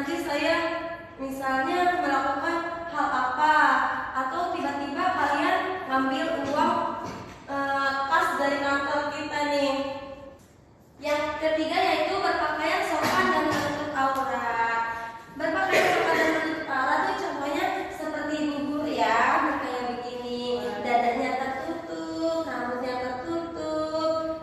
nanti saya misalnya melakukan hal apa, atau tiba-tiba kalian ngambil uang kas dari kantor kita nih. Yang ketiga yaitu berpakaian sopan dan menutup aurat. Berpakaian sopan dan menutup aurat itu contohnya seperti ibu ya, kayak begini, dadanya tertutup, rambutnya tertutup,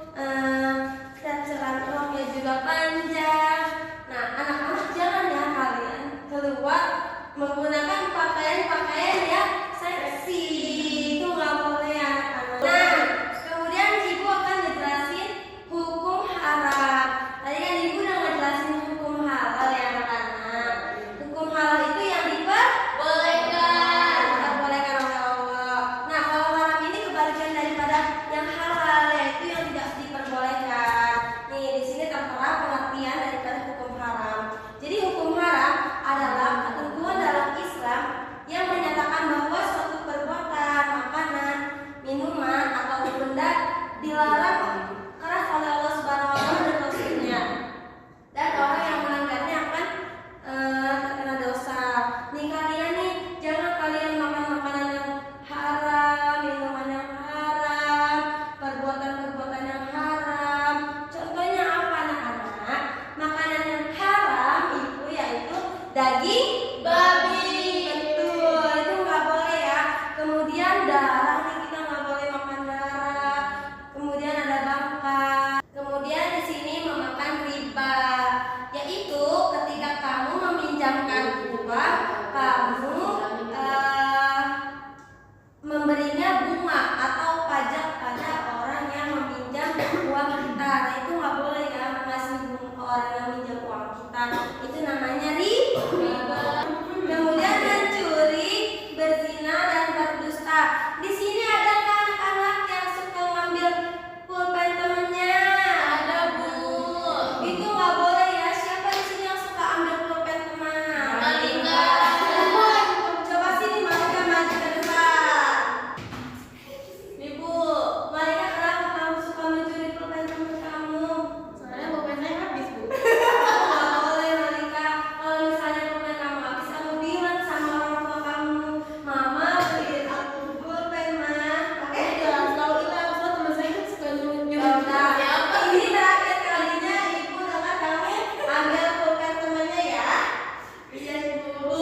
setelan roknya juga panjang. Nah, anak-anak jangan ya kalian keluar menggunakan pakaian-pakaian yang seksi, itu nggak boleh ya anak-anak. Nah, kemudian ibu akan ngejelasin hukum haram. Tadi kan ibu udah ngejelasin hukum halal ya anak-anak. Hukum halal itu yang diperbolehkan, diperbolehkan oleh Allah. Nah, kalau haram ini kebalikan daripada yang halal, yaitu yang tidak diperbolehkan. Nih, di sini tertera pengertian daripada hukum haram. Jadi hukum haram adalah ketentuan dalam Islam yang menyatakan bahwa suatu perbuatan, makanan, minuman atau benda dilarang keras oleh Allah Subhanahu wa taala dan Rasulnya. Dan orang yang melanggarnya akan terkena dosa. Nih kalian nih, jangan kalian makan makanan yang haram, minuman yang haram, perbuatan-perbuatan yang haram. Contohnya apa anak-anak? Makanan yang haram itu yaitu daging babi. Betul, itu nggak boleh ya. Kemudian darah nih, kita nggak boleh makan darah. Kemudian ada bangkai. Kemudian di sini memakan riba, yaitu ketika kamu meminjamkan uang, kamu memberinya bunga atau pajak pada orang yang meminjam uang kita. Nah, itu nggak boleh ya, mengasih bunga ke orang yang minjam uang kita. Itu namanya riba. Kemudian mencuri, berzina dan berdusta. Di sini ada kan anak-anak yang suka ngambil pulpen temennya? Ada, Bu. Itu nggak boleh ya. Siapa di sini yang suka ambil pulpen teman? Malika. Coba sini Malika maju ke depan. Nih Bu, Malika kenapa kamu suka mencuri pulpen teman kamu? Soalnya pulpennya habis, Bu. Nggak boleh Malika. Kalau misalnya pulpen kamu habis, kamu bilang sama orang tua kamu, Mama beliin aku pulpen mah. Oke? Kalau kita semua teman saya kan suka nyuruh Nah, ini terakhir kalinya ibu dengar kamu ambil pulpen temannya ya. Iya ibu.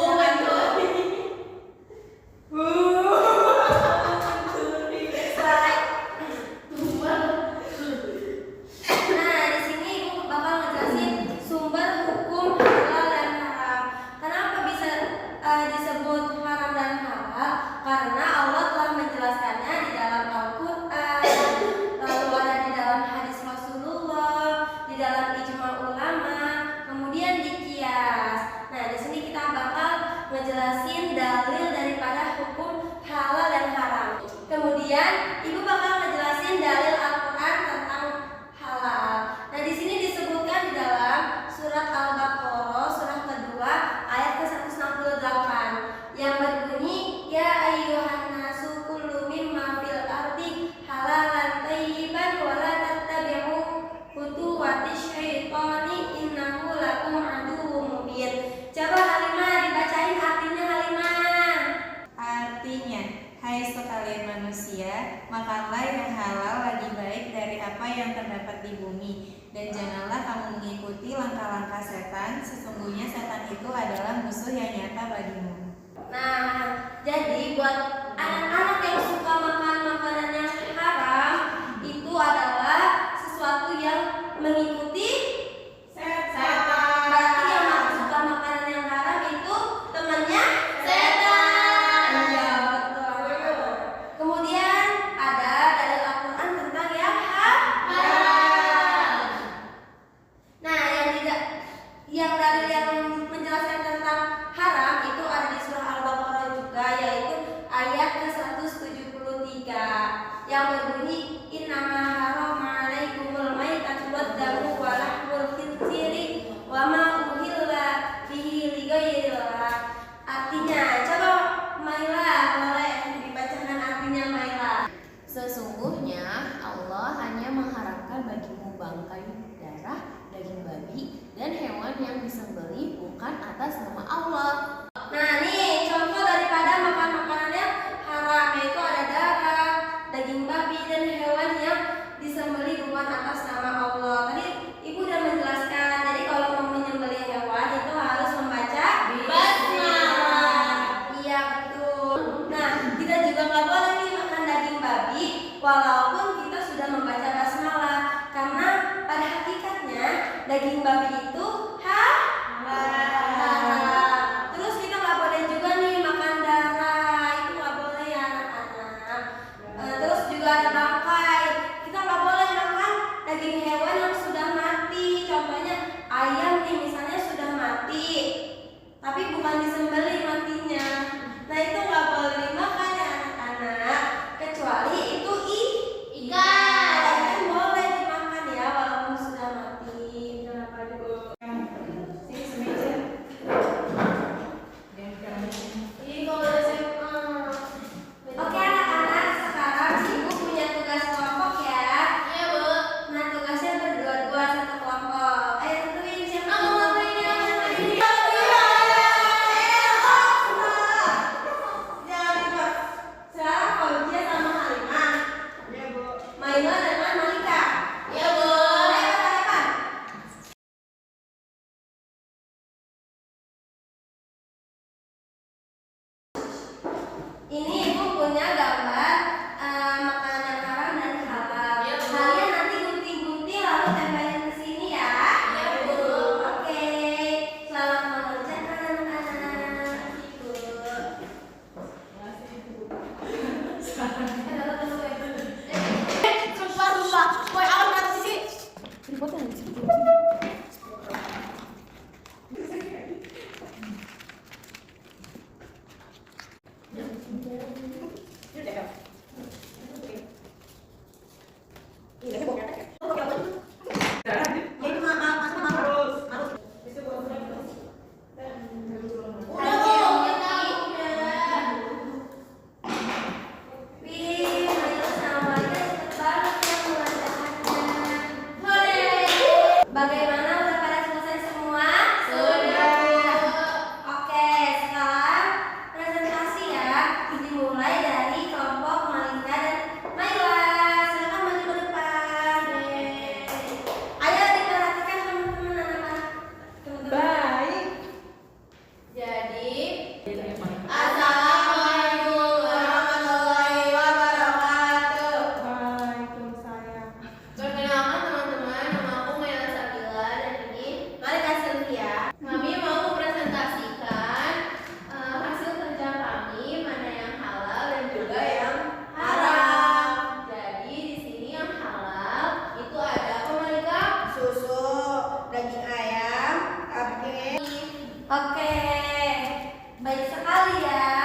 Nah, di sini ibu bakal ngejelasin sumber hukum halal dan haram. Kenapa bisa disebut haram dan halal? Karena Allah telah menjelaskannya di dalam Al-Quran, lalu ada di dalam hadis Rasulullah, di dalam ijma ulama, kemudian di qiyas. Nah, di sini kita bakal ngejelasin dalil daripada hukum halal dan haram. Kemudian ibu bakal ngejelasin dalil Al-Quran tentang halal. Nah, di sini disebutkan di dalam surat Al-Baqarah surah kedua ayat ke-168 yang berbunyi, ya ayyuhan nasu kullu mimma fil ardi halalan thayyiban wa la tattabi'u khutuwatis syaitani innahu lakum aduwwum mubin. Coba Halimah dibacain artinya Halimah. Artinya, hai sekalian manusia, makanlah yang halal lagi baik dari apa yang terdapat di bumi, dan janganlah kamu mengikuti langkah-langkah setan, sesungguhnya setan itu adalah musuh yang nyata bagimu. Nah, jadi buat anak-anak yang suka makan makanan yang haram, itu adalah sesuatu yang mengikuti setan. Berarti yang suka makanan yang haram itu temannya setan. Iya, betul. Kemudian ada dalil Al-Quran tentang yang halal. Nah, yang dalil yang menjelaskan tentang haram itu ada di surah Al-Baqarah juga, yaitu ayat ke-173 yang berbunyi, innama harama alaikumul maitatu waddamu wa lahmul khinziri wa ma uhilla bihi ligairillah. Artinya, coba Maila boleh dibacakan artinya Maila. Sesungguhnya Allah hanya mengharamkan bagimu bangkai, darah, daging babi, dan hewan yang disembelih bukan atas walaupun kita sudah membaca basmalah, karena pada hakikatnya daging babi itu halal. Terus kita nggak boleh juga nih makan darah, itu nggak boleh ya anak-anak. Terus juga ada bangkai, kita nggak boleh makan daging hewan yang sudah mati. Contohnya ayam nih misalnya sudah mati, tapi bukan disembelih matinya. Nah itu nggak boleh dimakan ya anak-anak, kecuali itu ikan. Ikan boleh dimakan ya walaupun sudah mati. Kenapa Bu? Sini semeja. Ini kalau SMA. Oke anak-anak, sekarang si Ibu punya tugas kelompok ya. Iya, Bu. Nah tugasnya berdua-dua satu kelompok. Ayo tentuin siapa Aku yang mau ini, aku mau ini. Jangan lupa. Sekarang Fauzia sama Halimah. Iya, Bu. Maila dengan Malika. Iya, Bu. Ayo depan. Ini Ibu punya gambar makanan yang haram dan halal. Iya, Bu. Kalian nanti gunting-gunting lalu tempelin ke sini ya. Iya, Bu. Oke. Selamat mengerjakan anak-anak. Ikut. Sumpah. Woi, aku mati sih. Wih, Maila sama Malika cepet banget ya mengerjakannya. Bagaimana, udah pada selesai semua? Sudah. Oke, sekarang presentasi ya. Dimulai dari kelompok Malika dan Maila. Silakan maju ke depan. Ayo diperhatikan teman-teman anak-anak. Baik. Jadi, Assalamualaikum warahmatullahi wabarakatuh. Waalaikumsalam. Perkenalkan teman-teman, nama aku Maila Sabila dan ini Malika Sylvia. kami mau mempresentasikan hasil kerja kami, mana yang halal dan juga yang haram. Jadi di sini yang halal itu ada apa Malika? Susu, daging ayam, Oke, baik sekali ya.